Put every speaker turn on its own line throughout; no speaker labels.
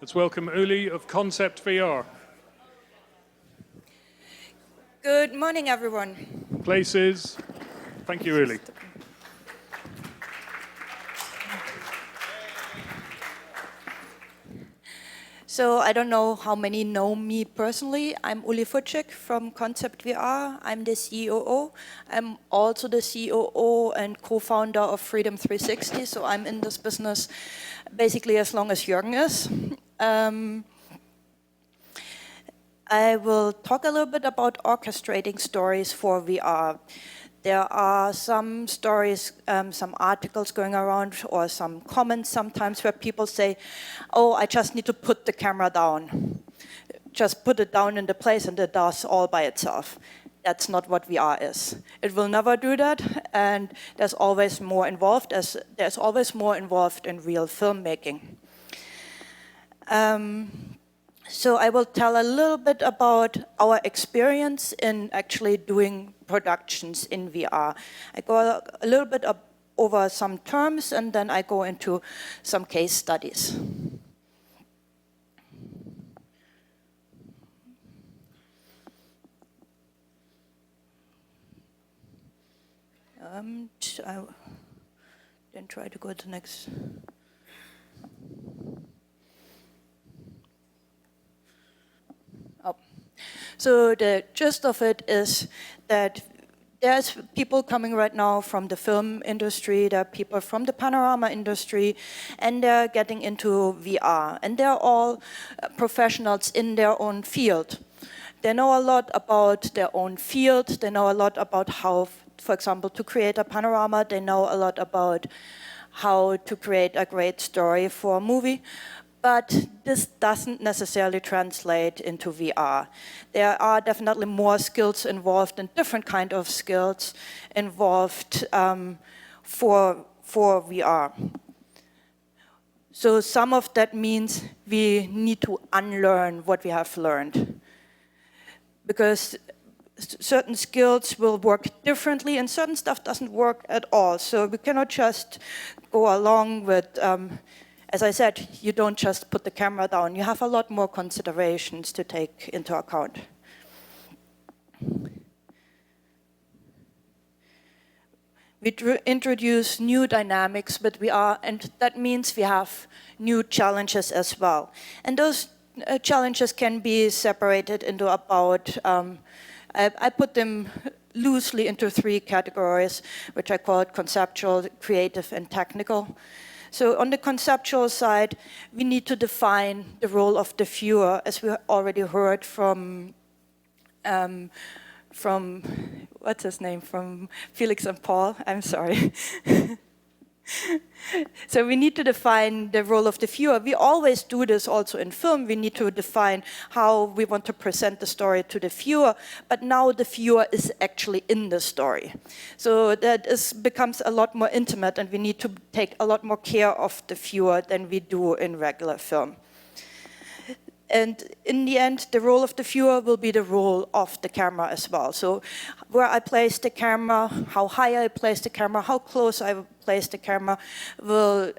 Let's welcome Uli of Concept VR.
Good morning, everyone.
Places. Thank you, Uli.
So I don't know how many know me personally. I'm Uli Futschik from Concept VR. I'm the COO. I'm also the COO and co-founder of Freedom 360. So I'm in this business basically as long as Jürgen is. I will talk a little bit about orchestrating stories for VR. There are some stories, some articles going around, or some comments sometimes where people say, oh, I just need to put the camera down. Just put it down in the place and it does all by itself. That's not what VR is. It will never do that, and there's always more involved, as there's always more involved in real filmmaking. So I will tell a little bit about our experience in actually doing productions in VR. I go a little bit over some terms, and then I go into some case studies. Then try to go to the next. So the gist of it is that there's people coming right now from the film industry, there are people from the panorama industry, and they're getting into VR. And they're all professionals in their own field. They know a lot about their own field, they know a lot about how, for example, to create a panorama, they know a lot about how to create a great story for a movie. But this doesn't necessarily translate into VR. There are definitely more skills involved and different kind of skills involved for VR. So some of that means we need to unlearn what we have learned. Because certain skills will work differently and certain stuff doesn't work at all. So we cannot just go along with as I said, you don't just put the camera down. You have a lot more considerations to take into account. We introduce new dynamics with VR, and that means we have new challenges as well. And those challenges can be separated into about, I put them loosely into 3 categories, which I call conceptual, creative, and technical. So on the conceptual side, we need to define the role of the viewer, as we already heard from what's his name, from Felix and Paul, I'm sorry. So we need to define the role of the viewer. We always do this also in film. We need to define how we want to present the story to the viewer, but now the viewer is actually in the story. So that becomes a lot more intimate, and we need to take a lot more care of the viewer than we do in regular film. And in the end, the role of the viewer will be the role of the camera as well. So where I place the camera, how high I place the camera, how close I place the camera will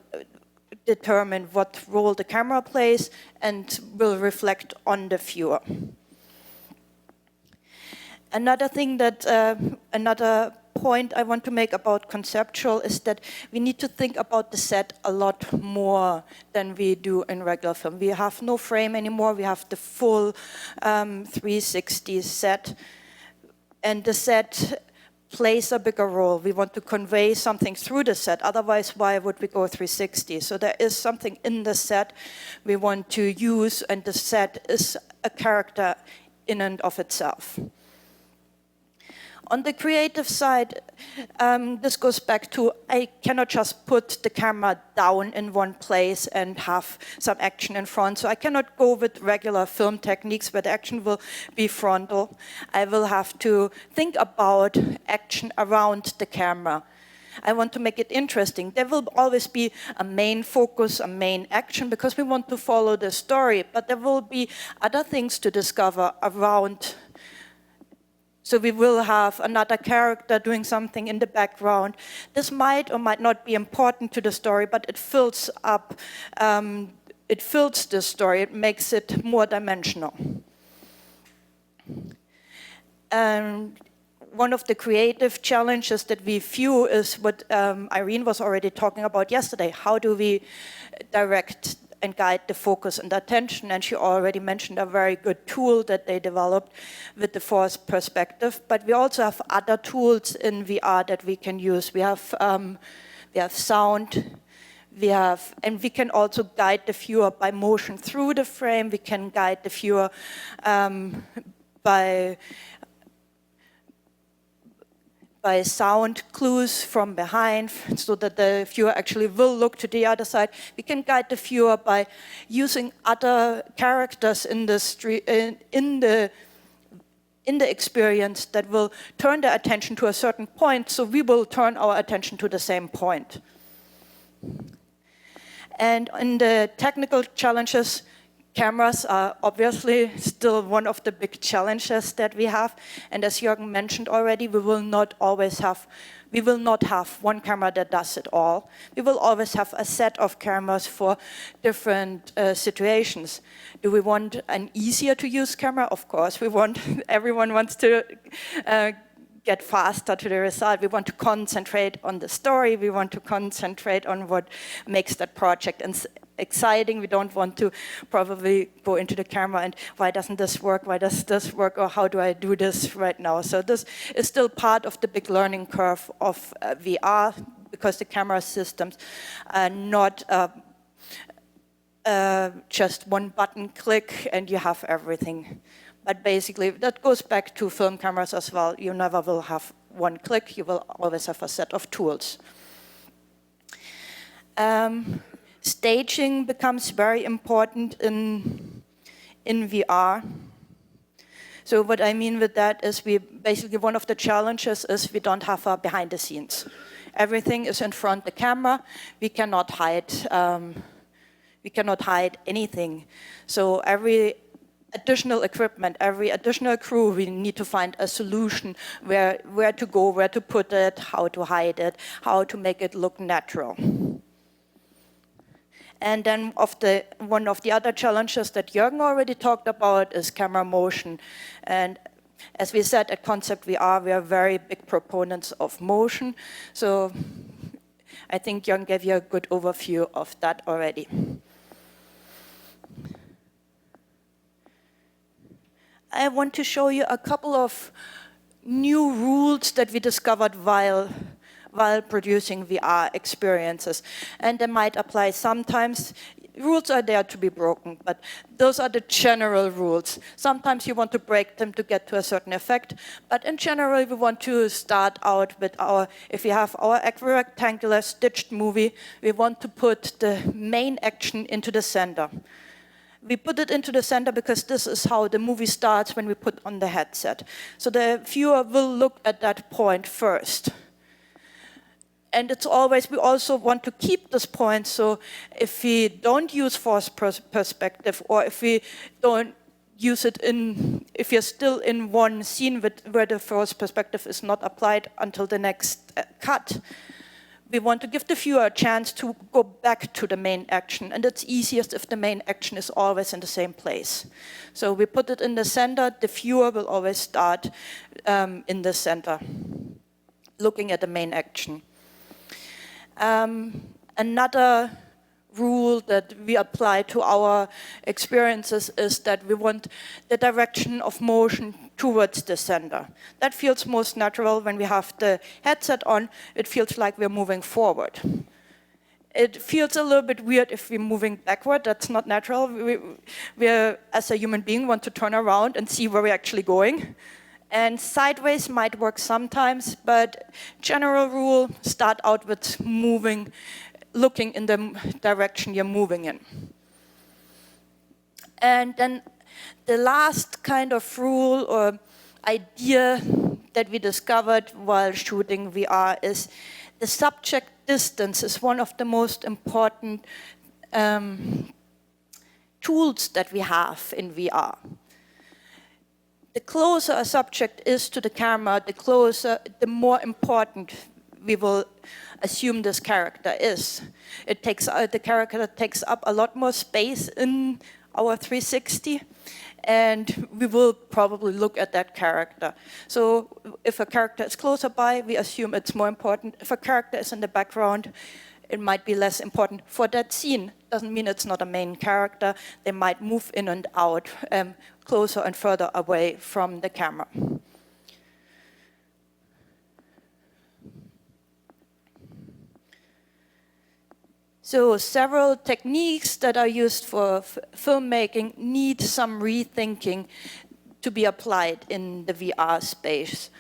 determine what role the camera plays and will reflect on the viewer. Another thing that, another point I want to make about conceptual is that we need to think about the set a lot more than we do in regular film. We have no frame anymore, we have the full 360 set, and the set plays a bigger role. We want to convey something through the set, otherwise why would we go 360? So there is something in the set we want to use, and the set is a character in and of itself. On the creative side, this goes back to I cannot just put the camera down in one place and have some action in front. So I cannot go with regular film techniques where the action will be frontal. I will have to think about action around the camera. I want to make it interesting. There will always be a main focus, a main action, because we want to follow the story, but there will be other things to discover around. So we will have another character doing something in the background. This might or might not be important to the story, but it fills up it fills the story, it makes it more dimensional. And one of the creative challenges that we view is what Irene was already talking about yesterday. How do we direct and guide the focus and attention? And she already mentioned a very good tool that they developed with the forced perspective. But we also have other tools in VR that we can use. We have sound. And we can also guide the viewer by motion through the frame. We can guide the viewer by sound clues from behind, so that the viewer actually will look to the other side. We can guide the viewer by using other characters in the street, in the experience that will turn their attention to a certain point, so we will turn our attention to the same point. And in the technical challenges, cameras are obviously still one of the big challenges that we have. And as Jürgen mentioned already, we will not have one camera that does it all. We will always have a set of cameras for different situations. Do we want an easier to use camera? Of course, everyone wants to get faster to the result. We want to concentrate on the story. We want to concentrate on what makes that project exciting. We don't want to probably go into the camera and why doesn't this work? Why does this work? Or how do I do this right now? So this is still part of the big learning curve of VR, because the camera systems are not just one button click and you have everything. But basically, that goes back to film cameras as well. You never will have one click. You will always have a set of tools. Staging becomes very important in VR. So what I mean with that is one of the challenges is we don't have a behind the scenes. Everything is in front of the camera. We cannot hide anything. So every additional equipment, every additional crew, we need to find a solution where to go, where to put it, how to hide it, how to make it look natural. And then one of the other challenges that Jürgen already talked about is camera motion. And as we said at Concept VR, we are very big proponents of motion. So I think Jürgen gave you a good overview of that already. I want to show you a couple of new rules that we discovered while producing VR experiences. And they might apply sometimes. Rules are there to be broken, but those are the general rules. Sometimes you want to break them to get to a certain effect, but in general we want to start out with if we have our rectangular stitched movie, we want to put the main action into the center. We put it into the center because this is how the movie starts when we put on the headset. So the viewer will look at that point first. And we also want to keep this point, so if we don't use forced perspective, or if we don't use it if you're still in one scene where the forced perspective is not applied until the next cut, we want to give the viewer a chance to go back to the main action, and it's easiest if the main action is always in the same place. So we put it in the center, the viewer will always start in the center, looking at the main action. Another rule that we apply to our experiences is that we want the direction of motion towards the center. That feels most natural when we have the headset on. It feels like we're moving forward. It feels a little bit weird if we're moving backward. That's not natural. We as a human being, want to turn around and see where we're actually going. And sideways might work sometimes, but general rule, start out with looking in the direction you're moving in. And then the last kind of rule or idea that we discovered while shooting VR is the subject distance is one of the most important tools that we have in VR. The closer a subject is to the camera, the more important we will assume this character is. The character takes up a lot more space in our 360, and we will probably look at that character. So if a character is closer by, we assume it's more important. If a character is in the background, it might be less important for that scene. Doesn't mean it's not a main character. They might move in and out, closer and further away from the camera. So several techniques that are used for filmmaking need some rethinking to be applied in the VR space.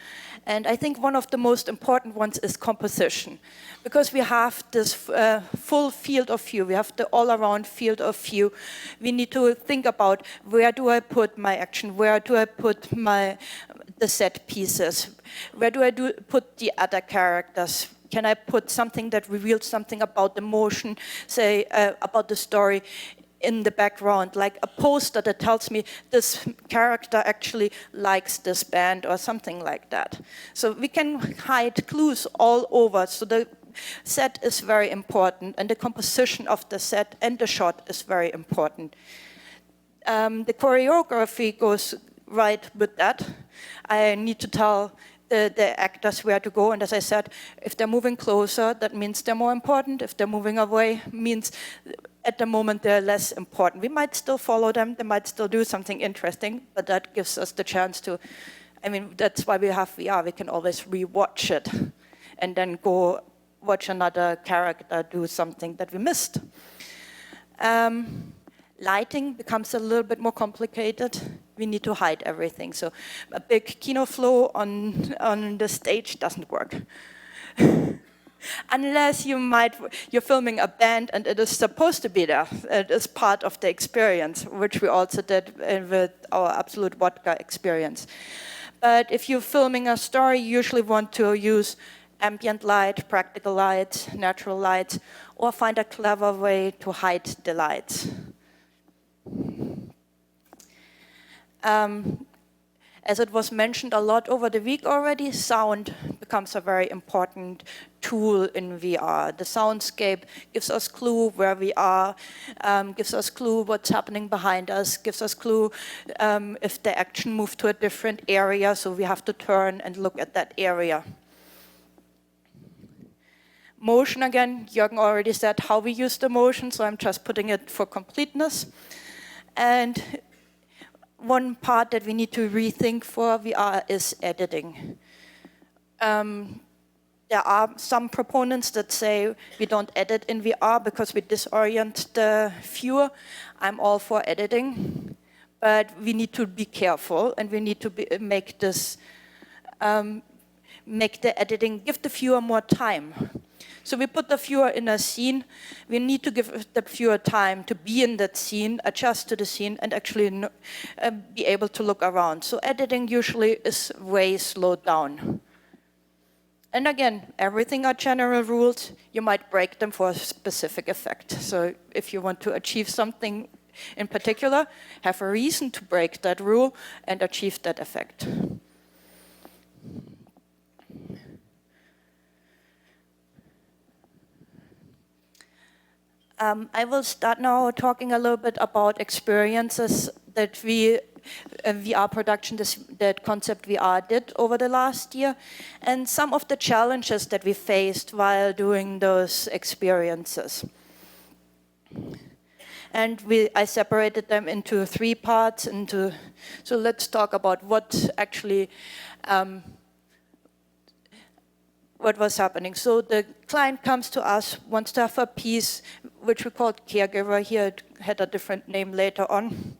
And I think one of the most important ones is composition. Because we have this full field of view, we have the all-around field of view, we need to think about where do I put my action, where do I put the set pieces, where do I put the other characters. Can I put something that reveals something about the motion, say about the story in the background, like a poster that tells me this character actually likes this band or something like that. So we can hide clues all over. So the set is very important, and the composition of the set and the shot is very important. The choreography goes right with that. I need to tell the actors where to go, and as I said, if they're moving closer, that means they're more important. If they're moving away, means at the moment they're less important. We might still follow them, they might still do something interesting, but that gives us the chance to, that's why we have VR, we can always re-watch it and then go watch another character do something that we missed. Lighting becomes a little bit more complicated. We need to hide everything. So a big kino flow on the stage doesn't work. Unless you're filming a band and it is supposed to be there. It is part of the experience, which we also did with our Absolute Vodka experience. But if you're filming a story, you usually want to use ambient light, practical lights, natural lights, or find a clever way to hide the lights. As it was mentioned a lot over the week already, sound becomes a very important tool in VR. The soundscape gives us clue where we are, gives us clue what's happening behind us, gives us clue if the action moved to a different area, so we have to turn and look at that area. Motion, again, Jürgen already said how we use the motion, so I'm just putting it for completeness. And one part that we need to rethink for VR is editing. There are some proponents that say we don't edit in VR because we disorient the viewer. I'm all for editing, but we need to be careful and we need to make this, make the editing, give the viewer more time. So we put the viewer in a scene, we need to give the viewer time to be in that scene, adjust to the scene, and actually be able to look around. So editing usually is way slowed down. And again, everything are general rules. You might break them for a specific effect. So if you want to achieve something in particular, have a reason to break that rule and achieve that effect. I will start now talking a little bit about experiences that VR production, that Concept VR did over the last year, and some of the challenges that we faced while doing those experiences. And I separated them into 3 parts. So let's talk about what actually what was happening. So the client comes to us, wants to have a piece, which we called caregiver. Here it had a different name later on.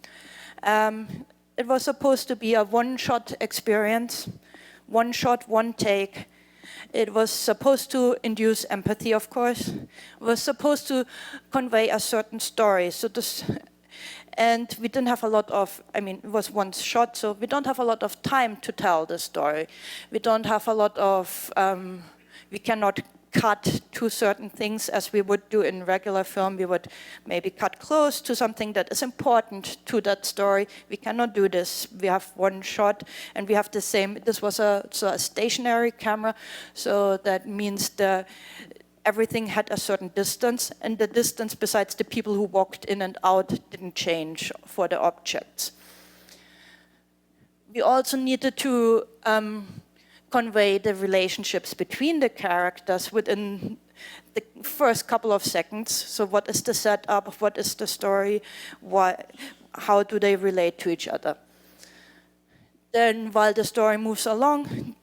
It was supposed to be a one-shot experience, one shot, one take. It was supposed to induce empathy, of course. It was supposed to convey a certain story. And we didn't have a lot of, it was one shot, so we don't have a lot of time to tell the story. We don't have a lot of, we cannot cut to certain things as we would do in regular film. We would maybe cut close to something that is important to that story. We cannot do this. We have one shot and we have the same. This was a stationary camera, so that means everything had a certain distance, and the distance besides the people who walked in and out didn't change for the objects. We also needed to convey the relationships between the characters within the first couple of seconds. So what is the setup, what is the story, how do they relate to each other? Then while the story moves along,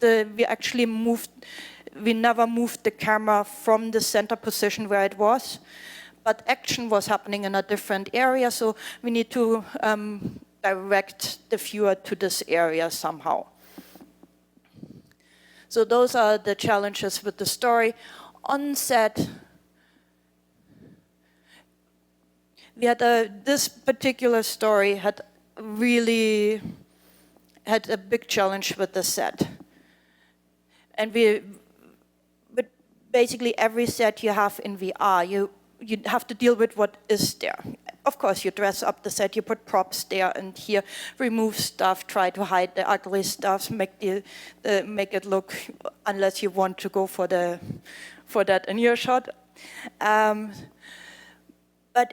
we never moved the camera from the center position where it was, but action was happening in a different area, so we need to direct the viewer to this area somehow. So those are the challenges with the story. On set, we had this particular story had a big challenge with the set. And with basically every set you have in VR, you have to deal with what is there. Of course, you dress up the set, you put props there and here, remove stuff, try to hide the ugly stuff, make it look, unless you want to go for that in your shot. But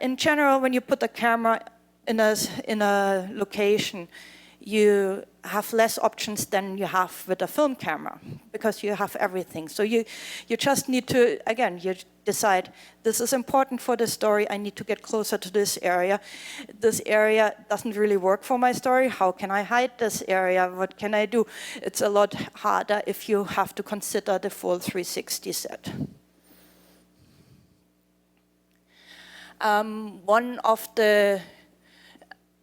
in general, when you put a camera in a location, you have less options than you have with a film camera, because you have everything. So you just need to, again, you decide, this is important for the story, I need to get closer to this area. This area doesn't really work for my story, how can I hide this area, what can I do? It's a lot harder if you have to consider the full 360 set. One of the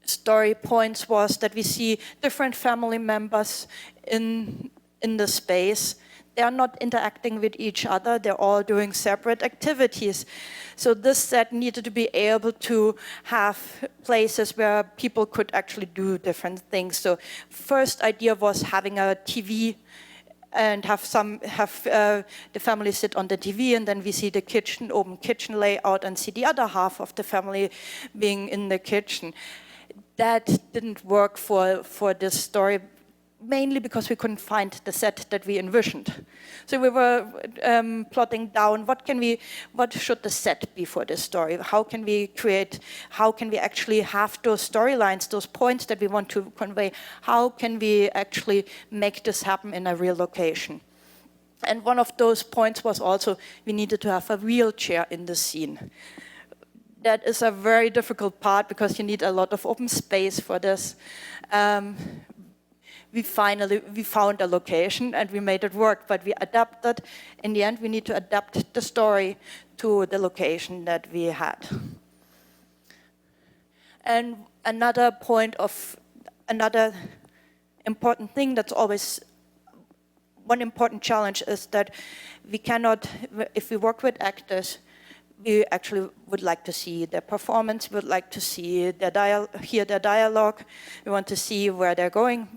story points was that we see different family members in the space. They are not interacting with each other, they're all doing separate activities. So this set needed to be able to have places where people could actually do different things. So first idea was having a TV and have the family sit on the TV, and then we see the kitchen, open kitchen layout, and see the other half of the family being in the kitchen. That didn't work for this story, mainly because we couldn't find the set that we envisioned. So we were plotting down what should the set be for this story? How can we actually have those storylines, those points that we want to convey? How can we actually make this happen in a real location? And one of those points was also we needed to have a wheelchair in the scene. That is a very difficult part because you need a lot of open space for this. We found a location and we made it work, but we adapted. In the end, we need to adapt the story to the location that we had. And another important thing that's always one important challenge is that we cannot, if we work with actors, we actually would like to see their performance, we would like to see hear their dialogue, we want to see where they're going.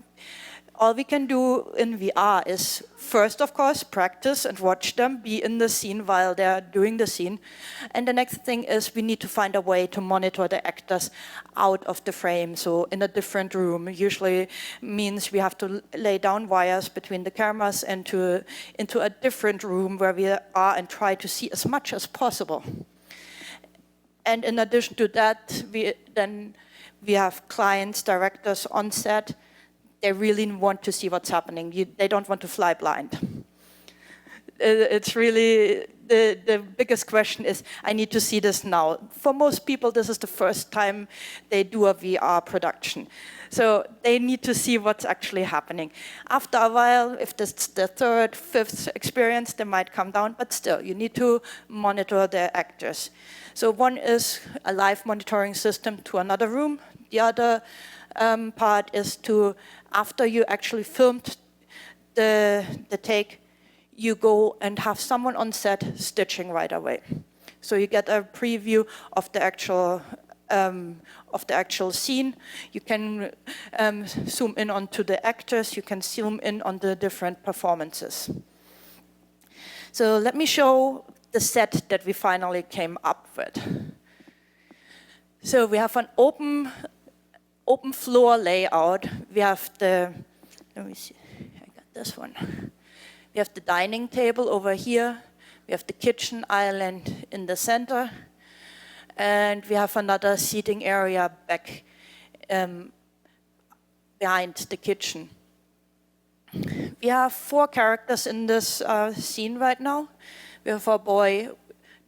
All we can do in VR is first, of course, practice and watch them be in the scene while they're doing the scene. And the next thing is we need to find a way to monitor the actors out of the frame, so in a different room. Usually means we have to lay down wires between the cameras and into a different room where we are and try to see as much as possible. And in addition to that, we have clients, directors on set. They really want to see what's happening. They don't want to fly blind. It's really, the biggest question is, I need to see this now. For most people, this is the first time they do a VR production. So they need to see what's actually happening. After a while, if this is the third, fifth experience, they might come down, but still, you need to monitor the actors. So one is a live monitoring system to another room. The other part is to, after you actually filmed the take, you go and have someone on set stitching right away. So you get a preview of the actual scene. You can zoom in onto the actors. You can zoom in on the different performances. So let me show the set that we finally came up with. So we have an open floor layout. We have the, let me see, I got this one. We have the dining table over here. We have the kitchen island in the center. And we have another seating area back behind the kitchen. We have 4 characters in this scene right now. We have a boy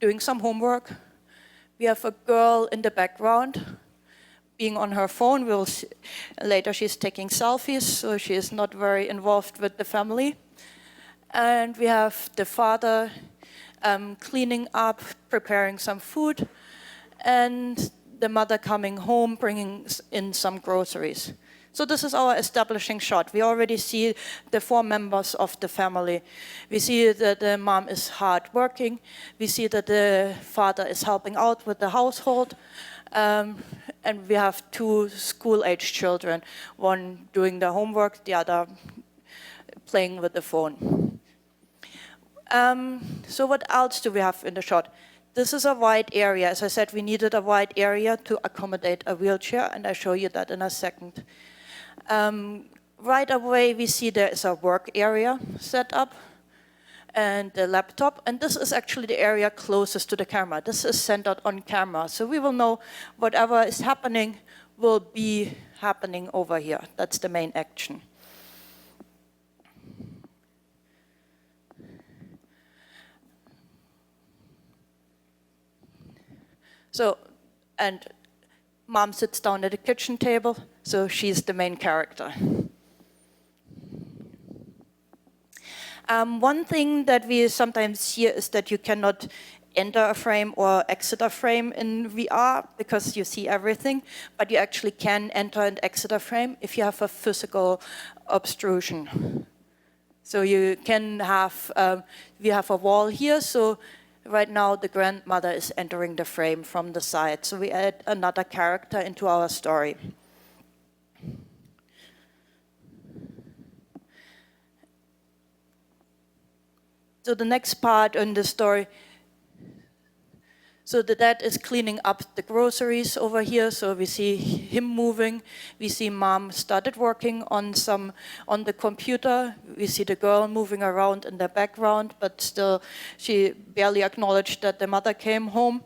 doing some homework. We have a girl in the background being on her phone. We'll see. Later she's taking selfies, so she is not very involved with the family. And we have the father cleaning up, preparing some food, and the mother coming home, bringing in some groceries. So this is our establishing shot. We already see the 4 members of the family. We see that the mom is hardworking. We see that the father is helping out with the household. And we have 2 school-age children, one doing the homework, the other playing with the phone. So what else do we have in the shot? This is a wide area. As I said, we needed a wide area to accommodate a wheelchair, and I'll show you that in a second. Right away, we see there is a work area set up and the laptop, and this is actually the area closest to the camera. This is centered on camera, so we will know whatever is happening will be happening over here. That's the main action. So, and mom sits down at the kitchen table, so she's the main character. One thing that we sometimes hear is that you cannot enter a frame or exit a frame in VR because you see everything, but you actually can enter and exit a frame if you have a physical obstruction. So you can have, we have a wall here, so right now the grandmother is entering the frame from the side. So we add another character into our story. So the next part in the story, so the dad is cleaning up the groceries over here. So we see him moving. We see mom started working on the computer. We see the girl moving around in the background, but still she barely acknowledged that the mother came home.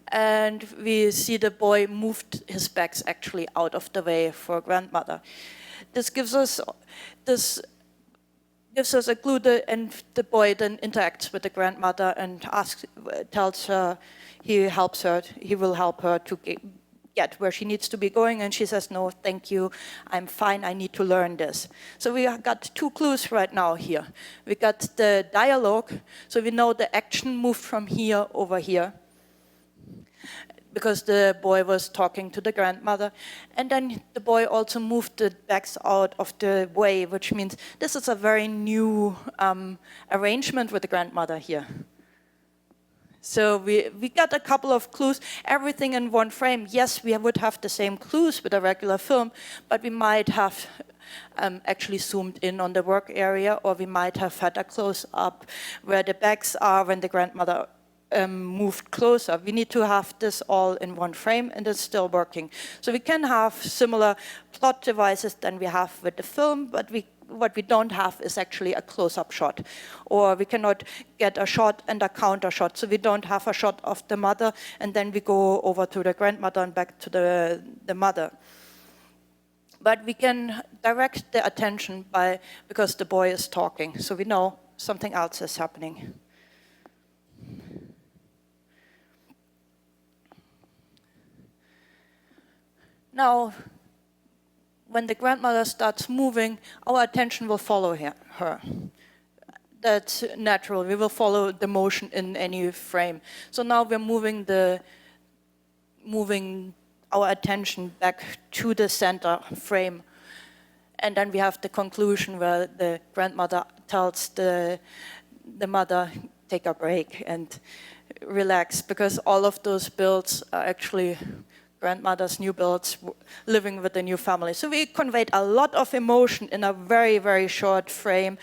And we see the boy moved his bags actually out of the way for grandmother. This gives us a clue, and the boy then interacts with the grandmother and tells her he will help her to get where she needs to be going, and she says, no, thank you, I'm fine, I need to learn this. So we got 2 clues right now here. We got the dialogue, so we know the action moved from here over here, because the boy was talking to the grandmother. And then the boy also moved the bags out of the way, which means this is a very new arrangement with the grandmother here. So we got a couple of clues, everything in one frame. Yes, we would have the same clues with a regular film, but we might have actually zoomed in on the work area, or we might have had a close-up where the bags are when the grandmother moved closer. We need to have this all in one frame, and it's still working. So we can have similar plot devices than we have with the film, but what we don't have is actually a close-up shot. Or we cannot get a shot and a counter shot. So we don't have a shot of the mother, and then we go over to the grandmother and back to the mother. But we can direct the attention because the boy is talking. So we know something else is happening. Now, when the grandmother starts moving, our attention will follow her. That's natural. We will follow the motion in any frame. So now we're moving our attention back to the center frame. And then we have the conclusion where the grandmother tells the mother, take a break and relax, because all of those builds are actually grandmother's new builds, living with the new family. So we conveyed a lot of emotion in a very, very short frame.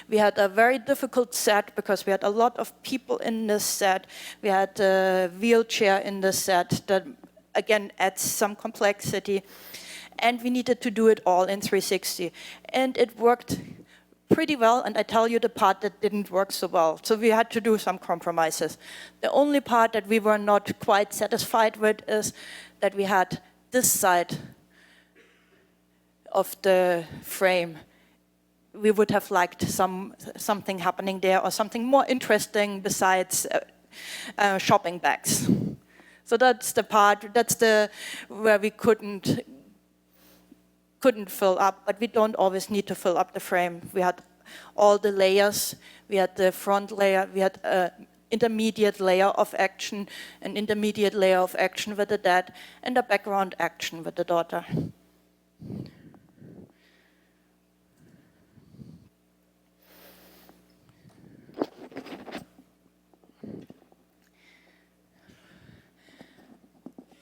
We had a very difficult set because we had a lot of people in this set. We had a wheelchair in the set that, again, adds some complexity. And we needed to do it all in 360. And it worked pretty well, and I tell you the part that didn't work so well. So we had to do some compromises. The only part that we were not quite satisfied with is that we had this side of the frame. We would have liked something happening there or something more interesting besides shopping bags. So that's the part, where we couldn't fill up, but we don't always need to fill up the frame. We had all the layers. We had the front layer. We had an intermediate layer of action, an intermediate layer of action with the dad, and a background action with the daughter.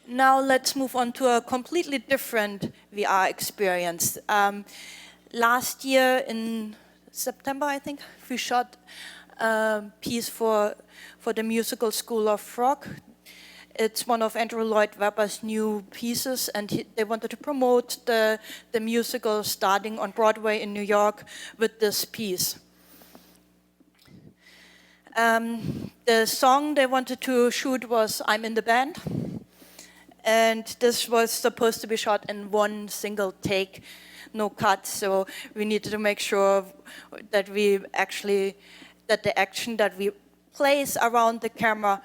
Now let's move on to a completely different VR experience. Last year in September, I think, we shot a piece for the musical School of Rock. It's one of Andrew Lloyd Webber's new pieces, and they wanted to promote the musical starting on Broadway in New York with this piece. The song they wanted to shoot was I'm in the Band. And this was supposed to be shot in one single take, no cuts. So we needed to make sure that the action that we place around the camera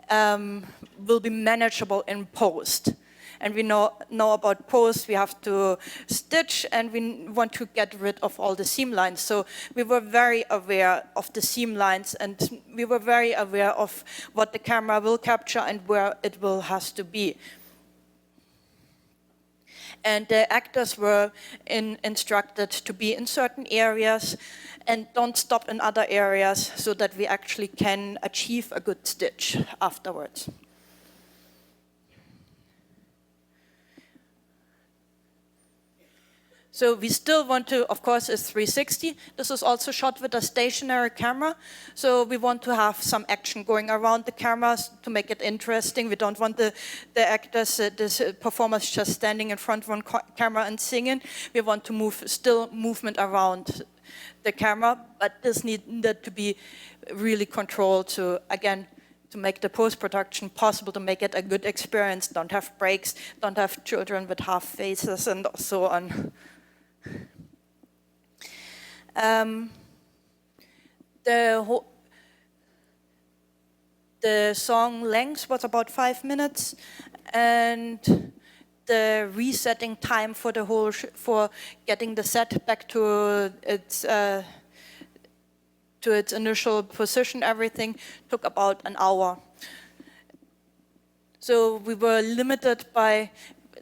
will be manageable in post. And we know about post, we have to stitch, and we want to get rid of all the seam lines. So we were very aware of the seam lines, and we were very aware of what the camera will capture and where it has to be. And the actors were instructed to be in certain areas and don't stop in other areas so that we actually can achieve a good stitch afterwards. So we still want to, of course, it's 360. This is also shot with a stationary camera. So we want to have some action going around the cameras to make it interesting. We don't want the actors, the performers just standing in front of one camera and singing. We want to still movement around the camera, but this needed to be really controlled to, again, to make the post-production possible, to make it a good experience. Don't have breaks, don't have children with half faces and so on. The song length was about 5 minutes, and the resetting time for the whole for getting the set back to its initial position, everything took about an hour. So we were limited by.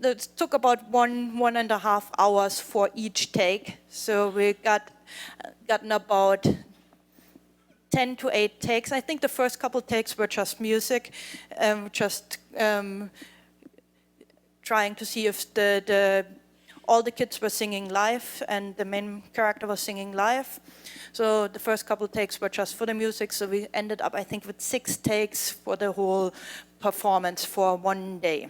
It took about 1.5 hours for each take. So we gotten about 10 to 8 takes. I think the first couple takes were just music, trying to see if all the kids were singing live and the main character was singing live. So the first couple takes were just for the music. So we ended up, I think, with 6 takes for the whole performance for one day.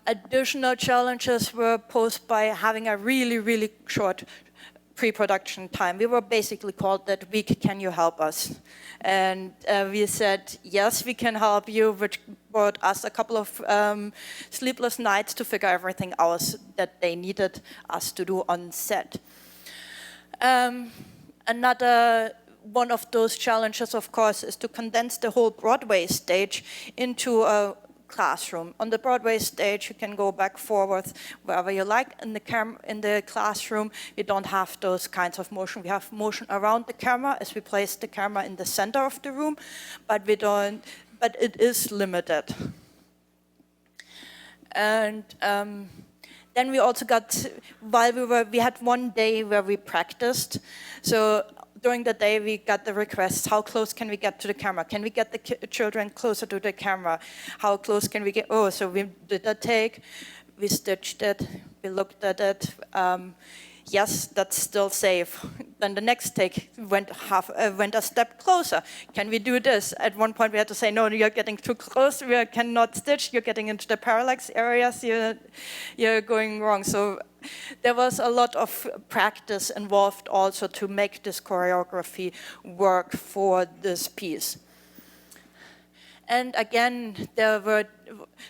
Additional challenges were posed by having a really, really short pre-production time. We were basically called that week, can you help us? And we said, yes, we can help you, which brought us a couple of sleepless nights to figure everything out that they needed us to do on set. Another one of those challenges, of course, is to condense the whole Broadway stage into a classroom. On the Broadway stage, you can go back, forward, wherever you like. In the classroom, you don't have those kinds of motion. We have motion around the camera as we place the camera in the center of the room, but it is limited. And then we also got, we had one day where we practiced. So during the day, we got the requests, how close can we get to the camera? Can we get the children closer to the camera? How close can we get? Oh, so we did a take, we stitched it, we looked at it. Yes, that's still safe. Then the next take went a step closer. Can we do this? At one point we had to say, no, you're getting too close, we cannot stitch, you're getting into the parallax areas, you're going wrong. So there was a lot of practice involved also to make this choreography work for this piece. And again, there were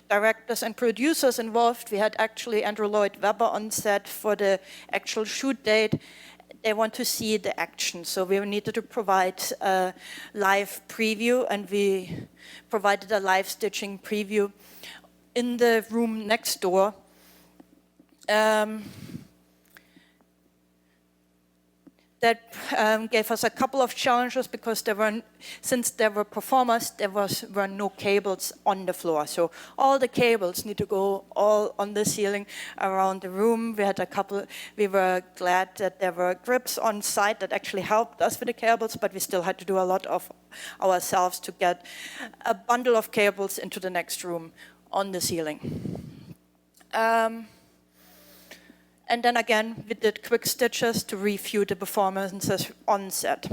directors and producers involved. We had actually Andrew Lloyd Webber on set for the actual shoot date. They want to see the action, so we needed to provide a live preview, and we provided a live stitching preview in the room next door. That gave us a couple of challenges because since there were performers, there were no cables on the floor. So all the cables need to go all on the ceiling around the room. We were glad that there were grips on site that actually helped us with the cables, but we still had to do a lot of ourselves to get a bundle of cables into the next room on the ceiling. And then again, we did quick stitches to review the performances on set.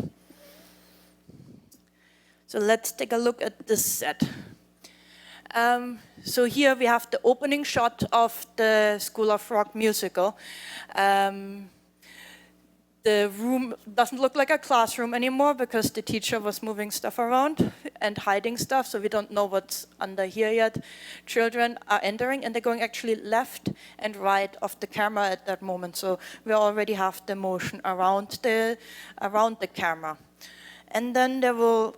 So let's take a look at this set. So here we have the opening shot of the School of Rock musical. The room doesn't look like a classroom anymore because the teacher was moving stuff around and hiding stuff, so we don't know what's under here yet. Children are entering and they're going actually left and right of the camera at that moment, so we already have the motion around the camera. And then they will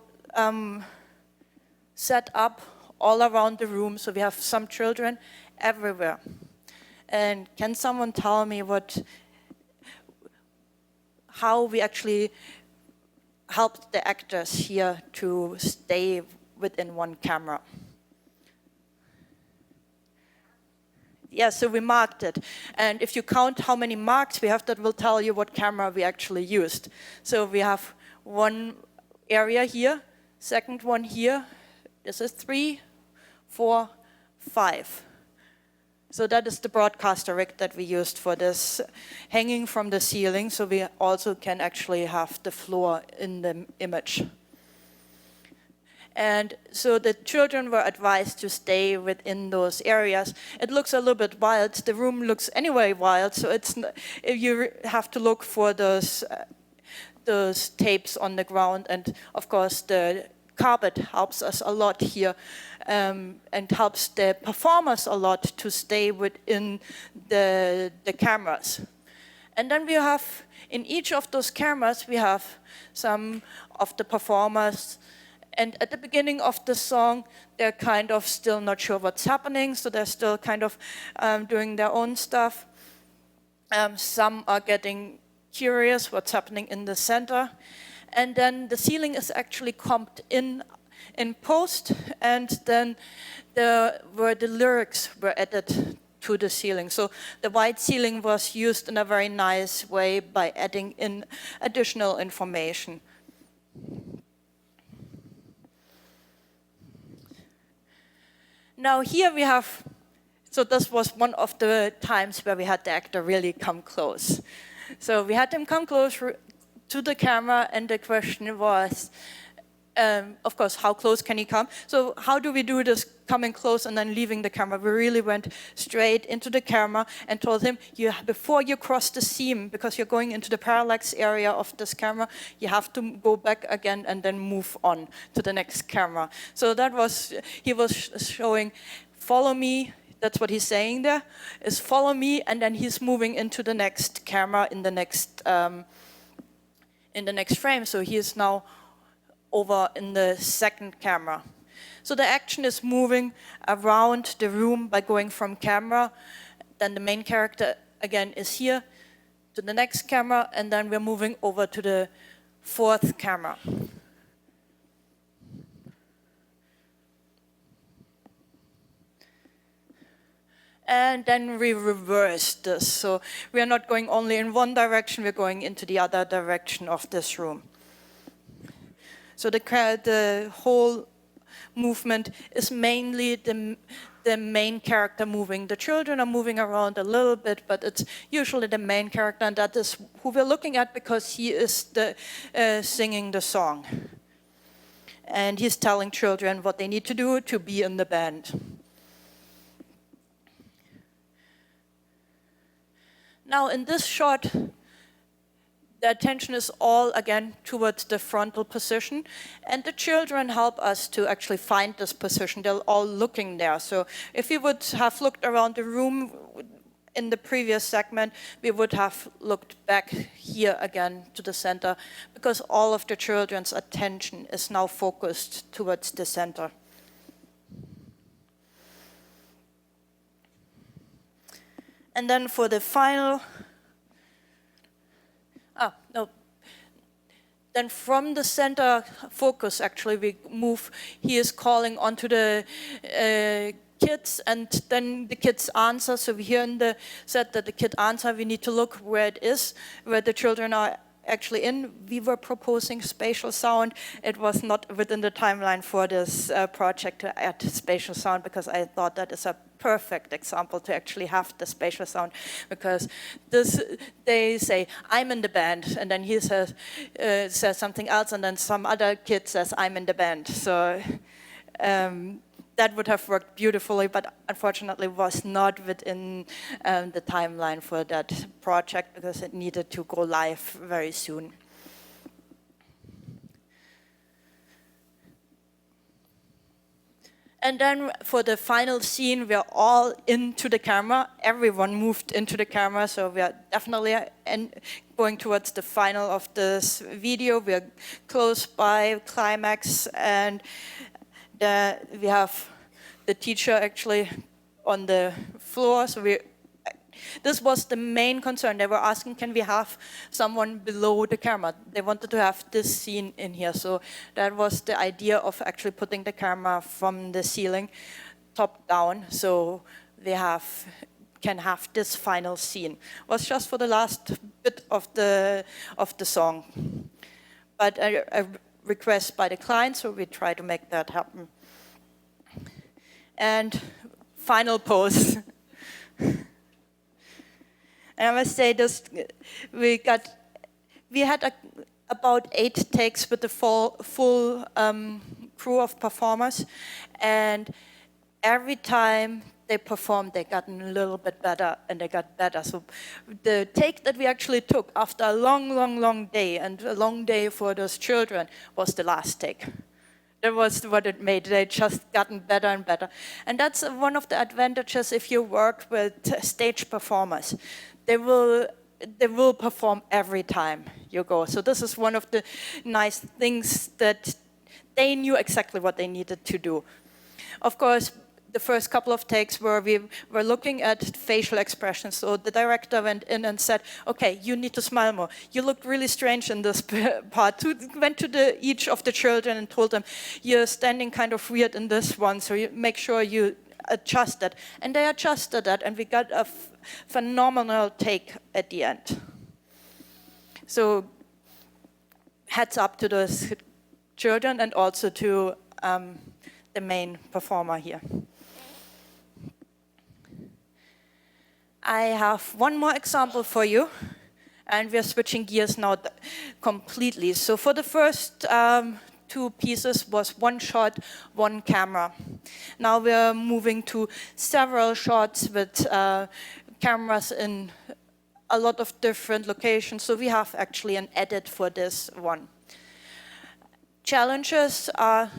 set up all around the room, so we have some children everywhere. And can someone tell me how we actually helped the actors here to stay within one camera? Yeah, so we marked it. And if you count how many marks we have, that will tell you what camera we actually used. So we have one area here, second one here. This is 3, 4, 5. So that is the broadcaster rig that we used for this, hanging from the ceiling, so we also can actually have the floor in the image. And so the children were advised to stay within those areas. It looks a little bit wild. The room looks anyway wild, so you have to look for those tapes on the ground. And of course, the carpet helps us a lot here and helps the performers a lot to stay within the cameras. And then we have, in each of those cameras, we have some of the performers. And at the beginning of the song, they're kind of still not sure what's happening, so they're still kind of doing their own stuff. Some are getting curious what's happening in the center. And then the ceiling is actually comped in post, and then the lyrics were added to the ceiling. So the white ceiling was used in a very nice way by adding in additional information. Now here we have, so this was one of the times where we had the actor really come close. So we had him come close to the camera, and the question was, of course, how close can he come? So how do we do this coming close and then leaving the camera? We really went straight into the camera and told him, before you cross the seam, because you're going into the parallax area of this camera, you have to go back again and then move on to the next camera. So that was, he was showing, follow me. That's what he's saying there, is follow me, and then he's moving into the next camera in the next frame. So he is now over in the second camera. So the action is moving around the room by going from camera. Then the main character, again, is here to the next camera, and then we're moving over to the fourth camera. And then we reverse this. So we are not going only in one direction, we're going into the other direction of this room. So the whole movement is mainly the main character moving. The children are moving around a little bit, but it's usually the main character, and that is who we're looking at because he is singing the song. And he's telling children what they need to do to be in the band. Now in this shot, the attention is all, again, towards the frontal position. And the children help us to actually find this position. They're all looking there. So if we would have looked around the room in the previous segment, we would have looked back here again to the center, because all of the children's attention is now focused towards the center. And then for the final, then from the center focus, actually, we move, he is calling onto the kids, and then the kids answer. So we hear in the set that the kid answer, we need to look where it is, where the children are actually in. We were proposing spatial sound. It was not within the timeline for this project to add spatial sound, because I thought that is a perfect example to actually have the spatial sound, because they say, I'm in the band, and then he says something else, and then some other kid says, I'm in the band. So that would have worked beautifully, but unfortunately was not within the timeline for that project, because it needed to go live very soon. And then for the final scene, we are all into the camera. Everyone moved into the camera, so we are definitely going towards the final of this video. We are close by climax, and we have the teacher actually on the floor. So this was the main concern. They were asking, can we have someone below the camera? They wanted to have this scene in here. So that was the idea of actually putting the camera from the ceiling top down, so they can have this final scene. It was just for the last bit of the song. But a request by the client, so we try to make that happen. And final pose. And I must say this, we had about 8 takes with the full crew of performers, and every time they performed, they got a little bit better, and they got better. So the take that we actually took after a long day, and a long day for those children, was the last take. That was what it made. They just gotten better and better. And that's one of the advantages if you work with stage performers. They will perform every time you go. So this is one of the nice things, that they knew exactly what they needed to do. Of course, the first couple of takes where we were looking at facial expressions. So the director went in and said, okay, you need to smile more. You looked really strange in this part. Went to each of the children and told them, you're standing kind of weird in this one, so you make sure you adjust that. And they adjusted that, and we got a phenomenal take at the end. So heads up to those children, and also to the main performer here. I have one more example for you, and we're switching gears now completely. So for the first 2 pieces was 1 shot, 1 camera. Now we're moving to several shots with cameras in a lot of different locations. So we have actually an edit for this one. Challenges are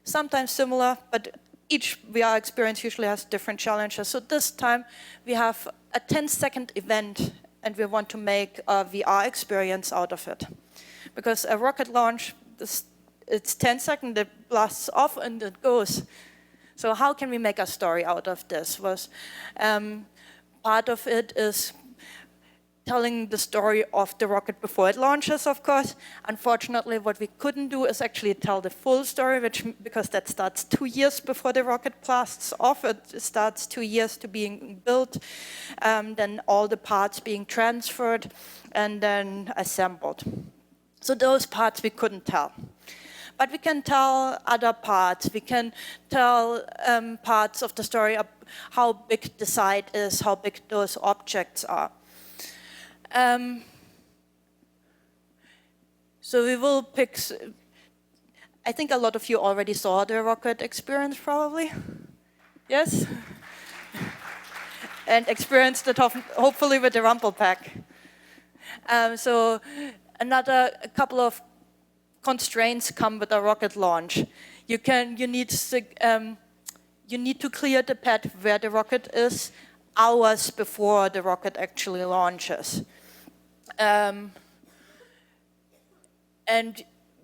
sometimes similar, but each VR experience usually has different challenges. So this time we have a 10-second event, and we want to make a VR experience out of it. Because a rocket launch, it's 10 seconds, it blasts off and it goes. So how can we make a story out of this? Part of it is telling the story of the rocket before it launches, of course. Unfortunately, what we couldn't do is actually tell the full story, because that starts 2 years before the rocket blasts off. It starts 2 years to being built, then all the parts being transferred and then assembled. So those parts we couldn't tell. But we can tell other parts. We can tell parts of the story, how big the site is, how big those objects are. So we will pick, I think a lot of you already saw the rocket experience probably. Yes? And experienced it hopefully with the Rumble pack. So a couple of constraints come with a rocket launch. You need to clear the pad where the rocket is hours before the rocket actually launches. And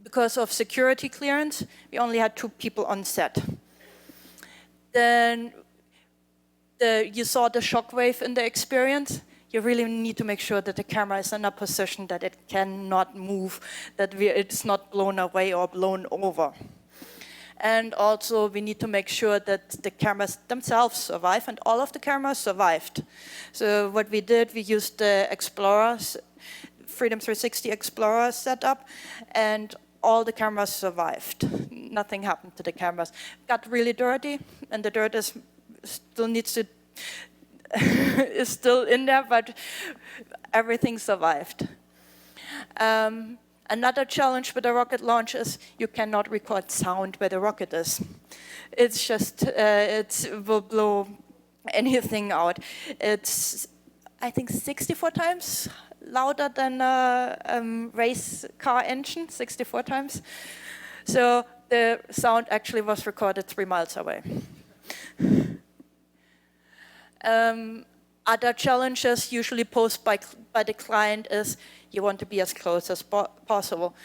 because of security clearance, we only had 2 people on set. Then you saw the shockwave in the experience. You really need to make sure that the camera is in a position that it cannot move, that it's not blown away or blown over. And also we need to make sure that the cameras themselves survive, and all of the cameras survived. So what we did, we used the Explorers, Freedom 360 Explorer setup, and all the cameras survived. Nothing happened to the cameras. Got really dirty, and the dirt still needs to is still in there, but everything survived. Another challenge with a rocket launch is you cannot record sound where the rocket is. It's just, it will blow anything out. It's, I think, 64 times louder than a race car engine, 64 times. So the sound actually was recorded 3 miles away. Other challenges usually posed by the client is you want to be as close as possible.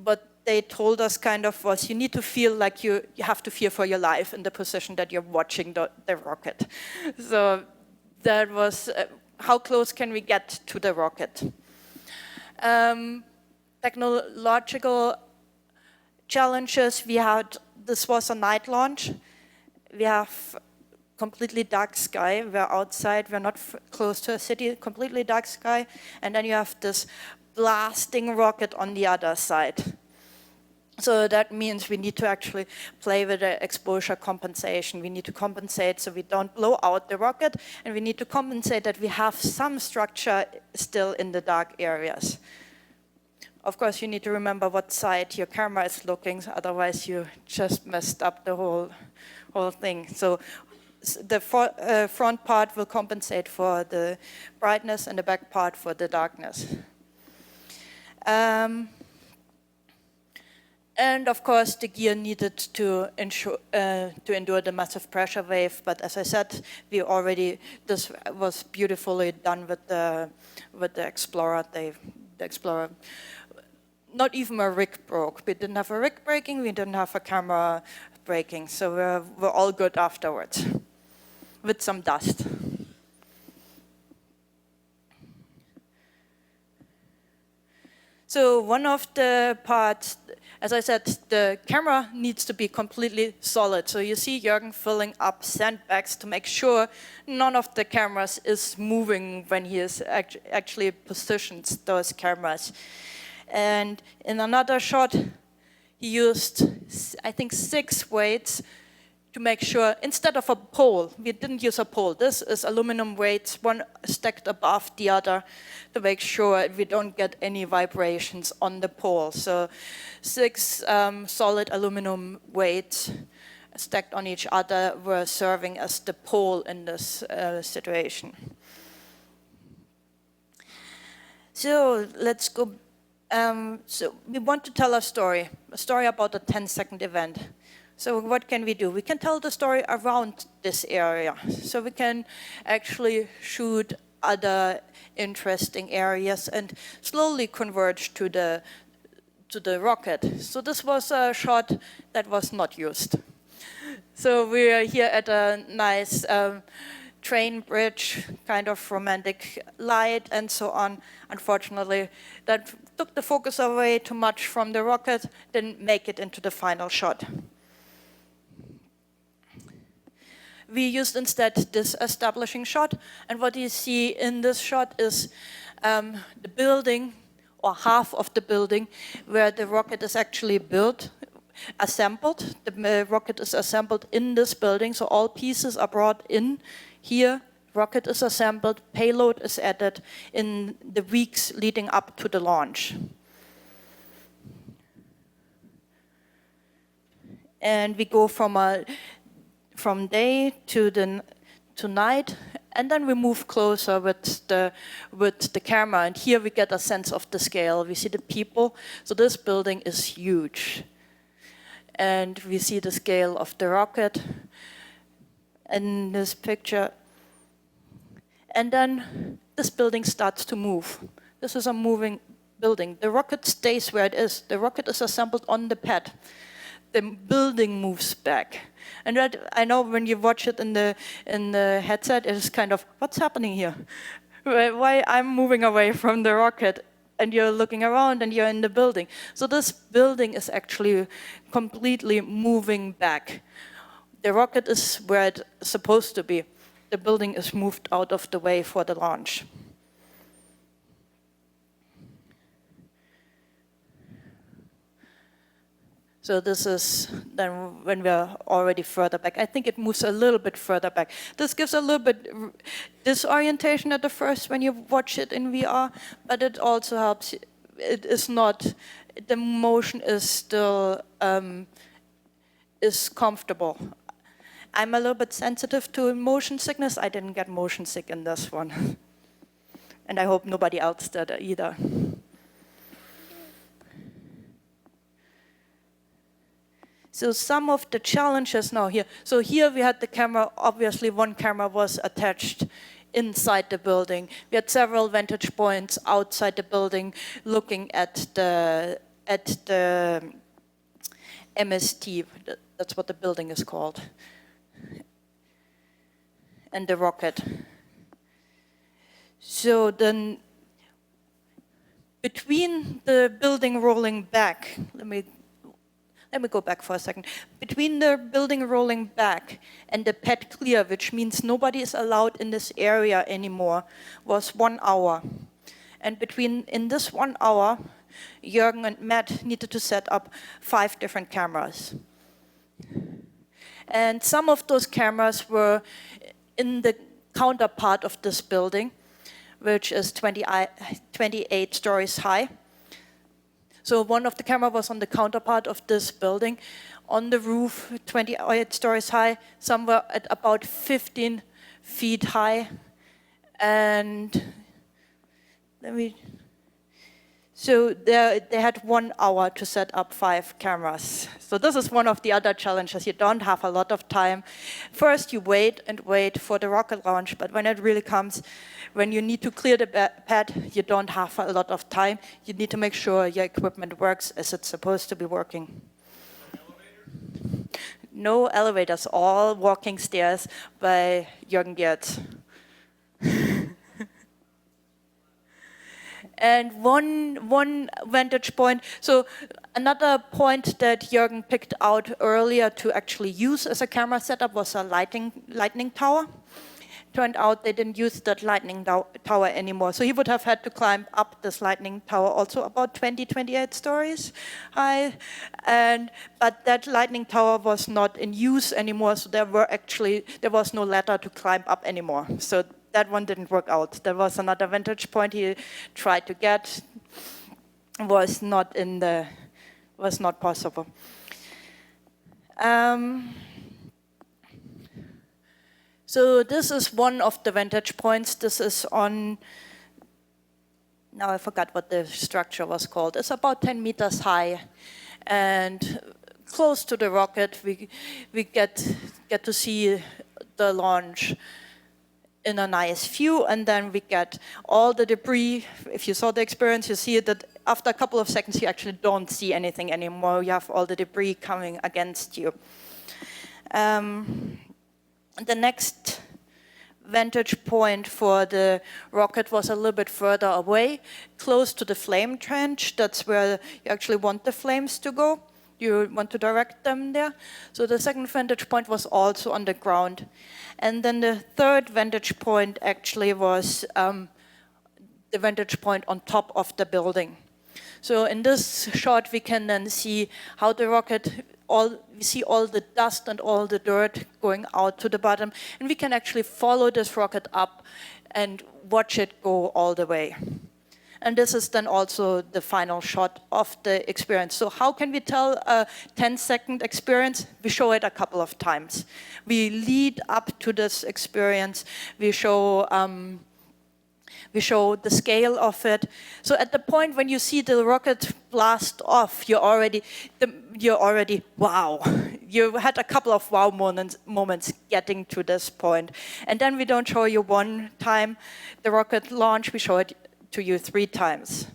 But they told us kind of was you need to feel like you have to fear for your life in the position that you're watching the rocket. So that was how close can we get to the rocket? Technological challenges we had, this was a night launch. We have completely dark sky, we're outside, we're not close to a city, completely dark sky, and then you have this blasting rocket on the other side. So that means we need to actually play with the exposure compensation. We need to compensate so we don't blow out the rocket, and we need to compensate that we have some structure still in the dark areas. Of course, you need to remember what side your camera is looking, otherwise you just messed up the whole thing. So the front part will compensate for the brightness and the back part for the darkness. And of course, the gear needed to endure the massive pressure wave. But as I said, this was beautifully done with the Explorer. The Explorer, not even a rig broke. We didn't have a rig breaking. We didn't have a camera breaking. So we're all good afterwards, with some dust. So one of the parts, as I said, the camera needs to be completely solid. So you see Jürgen filling up sandbags to make sure none of the cameras is moving when he is actually positions those cameras. And in another shot, he used, I think, 6 weights to make sure, instead of a pole, we didn't use a pole. This is aluminum weights, one stacked above the other, to make sure we don't get any vibrations on the pole. So 6 solid aluminum weights stacked on each other were serving as the pole in this situation. So let's go. So we want to tell a story about a 10-second event. So what can we do? We can tell the story around this area. So we can actually shoot other interesting areas and slowly converge to the rocket. So this was a shot that was not used. So we are here at a nice train bridge, kind of romantic light and so on. Unfortunately, that took the focus away too much from the rocket, didn't make it into the final shot. We used instead this establishing shot, and what you see in this shot is the building or half of the building where the rocket is actually built, assembled. The rocket is assembled in this building, so all pieces are brought in here. Rocket is assembled, payload is added in the weeks leading up to the launch. And we go from day to night, and then we move closer with the camera. And here we get a sense of the scale. We see the people. So this building is huge. And we see the scale of the rocket in this picture. And then this building starts to move. This is a moving building. The rocket stays where it is. The rocket is assembled on the pad. The building moves back. And that, I know when you watch it in the headset, it is kind of, what's happening here? Why I'm moving away from the rocket and you're looking around and you're in the building. So this building is actually completely moving back. The rocket is where it's supposed to be. The building is moved out of the way for the launch. So this is then when we're already further back. I think it moves a little bit further back. This gives a little bit disorientation at the first when you watch it in VR, but it also helps. It is not, the motion is still is comfortable. I'm a little bit sensitive to motion sickness. I didn't get motion sick in this one. And I hope nobody else did either. So some of the challenges now here. So here we had the camera, obviously one camera was attached inside the building. We had several vantage points outside the building looking at the MST, that's what the building is called, and the rocket. So then between the building rolling back, let me go back for a second. Between the building rolling back and the pad clear, which means nobody is allowed in this area anymore, was 1 hour. And in this 1 hour, Jürgen and Matt needed to set up 5 different cameras. And some of those cameras were in the counterpart of this building, which is 28 stories high. So one of the cameras was on the counterpart of this building, on the roof, 28 stories high, somewhere at about 15 feet high. And so they had 1 hour to set up 5 cameras. So this is one of the other challenges. You don't have a lot of time. First, you wait and wait for the rocket launch, but when it really comes, when you need to clear the pad, you don't have a lot of time. You need to make sure your equipment works as it's supposed to be working. No elevators, all walking stairs by Jürgen Geertz. And one vantage point, so another point that Jürgen picked out earlier to actually use as a camera setup was a lightning tower. Turned out they didn't use that lightning tower anymore. So he would have had to climb up this lightning tower, also about 28 stories high. But that lightning tower was not in use anymore, so there was no ladder to climb up anymore. So that one didn't work out. There was another vantage point he tried to get, was not possible. So this is one of the vantage points. This is on, now I forgot what the structure was called. It's about 10 meters high, and close to the rocket, we get to see the launch in a nice view, and then we get all the debris. If you saw the experience, you see that after a couple of seconds, you actually don't see anything anymore. You have all the debris coming against you. The next vantage point for the rocket was a little bit further away, close to the flame trench. That's where you actually want the flames to go. You want to direct them there. So the second vantage point was also on the ground. And then the third vantage point actually was the vantage point on top of the building. So in this shot, we can then see how the rocket, we see all the dust and all the dirt going out to the bottom, and we can actually follow this rocket up and watch it go all the way. And this is then also the final shot of the experience. So how can we tell a 10-second experience? We show it a couple of times. We lead up to this experience. We show the scale of it. So at the point when you see the rocket blast off, you're already, wow. You had a couple of wow moments getting to this point. And then we don't show you one time the rocket launch, we show it to you 3 times.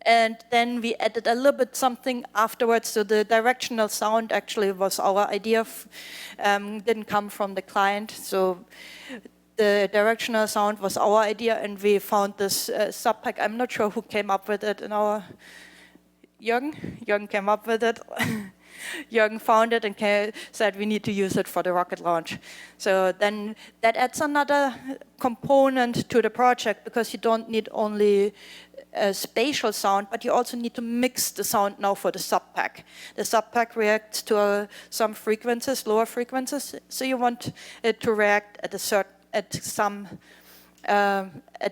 And then we added a little bit something afterwards. So the directional sound actually was our idea, didn't come from the client. So the directional sound was our idea, and we found this sub-pack. I'm not sure who came up with it in our... Jürgen came up with it. Jürgen found it and said we need to use it for the rocket launch. So then that adds another component to the project, because you don't need only a spatial sound, but you also need to mix the sound now for the sub-pack. The sub-pack reacts to some frequencies, lower frequencies, so you want it to react at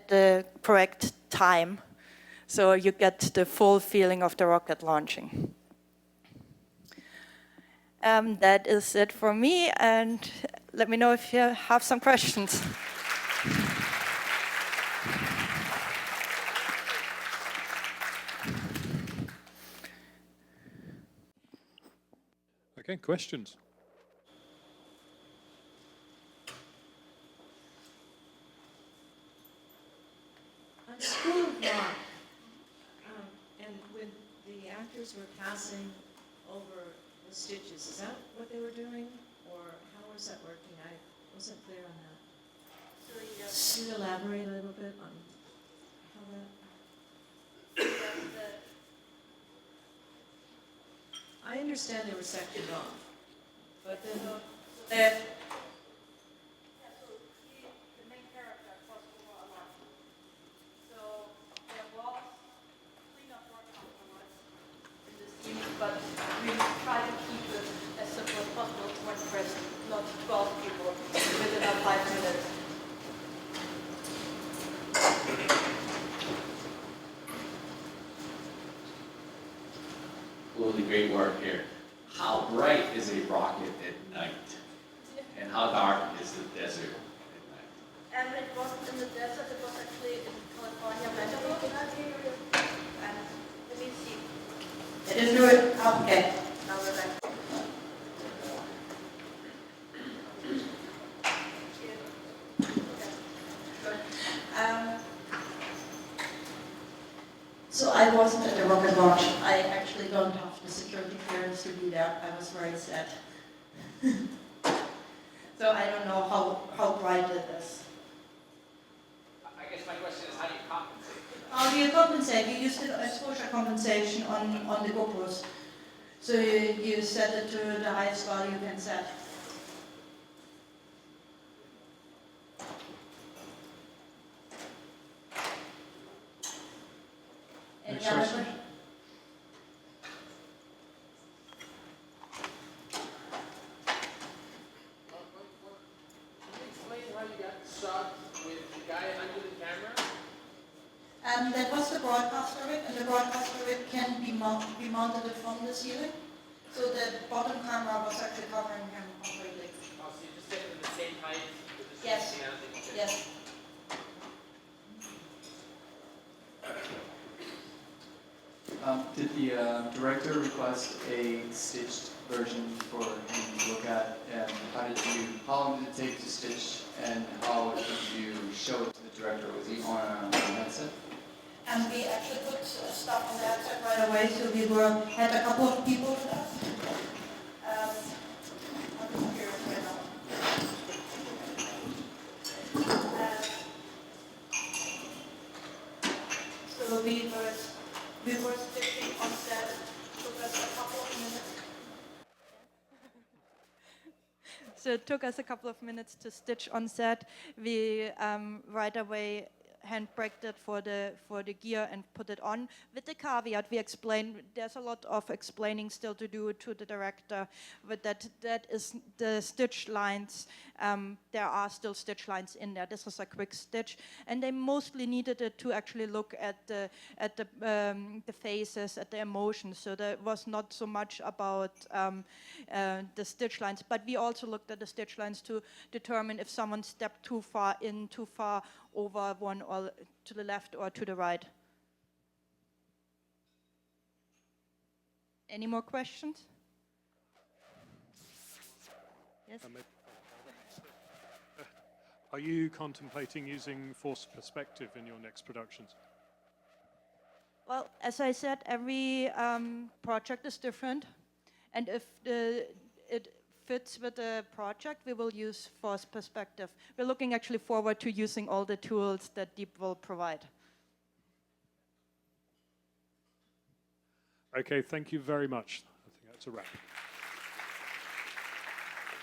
the correct time, so you get the full feeling of the rocket launching. That is it for me, and let me know if you have some questions.
Okay, questions?
On School of Rock, and when the actors were passing over the stitches, is that what they were doing, or how was that working? I wasn't clear on that. Can you elaborate a little bit on how that? I understand they were sectioned off, but then
but we try to keep it as simple as possible to one person, not 12 people within our 5 minutes.
Really great work here. How bright is a rocket at night? And how dark is the desert at night?
And it wasn't in the desert, it was actually in California, Vanderbilt. And let me see. It is doing, okay. Now we're back. So I wasn't at the rocket launch. I actually don't have the security clearance to be there. I was very sad. So I don't know how bright it is.
I guess my question is, how do you compensate?
How do you compensate? You use the exposure compensation on the GoPros. So you set it to the highest value you can set. Any other question? That was the broadcaster rig, and the broadcaster rig can be mounted from the ceiling. So the bottom camera was actually covering him completely.
Oh, so you just set them the same height with the
Yes.
same thing?
Yes.
Did the director request a stitched version for him to look at? And how long did it take to stitch, and how did you show it to the director? Was he on a headset?
And we actually put stuff on the headset right away, so we had a couple of people with us. I'm just curious right now. So we were stitching on set, took us a couple of minutes. So it took us a couple of minutes to stitch on set. We right away handbraked it for the gear and put it on. With the caveat, we explain there's a lot of explaining still to do to the director, but that is the stitch lines. There are still stitch lines in there. This is a quick stitch, and they mostly needed it to actually look at the faces, at the emotions. So there was not so much about the stitch lines, but we also looked at the stitch lines to determine if someone stepped too far in, too far over one, or to the left or to the right. Any more questions? Yes?
Are you contemplating using forced perspective in your next productions?
Well, as I said, every project is different, and if it fits with the project, we will use forced perspective. We're looking actually forward to using all the tools that Deep will provide.
Okay, thank you very much. I think that's a wrap.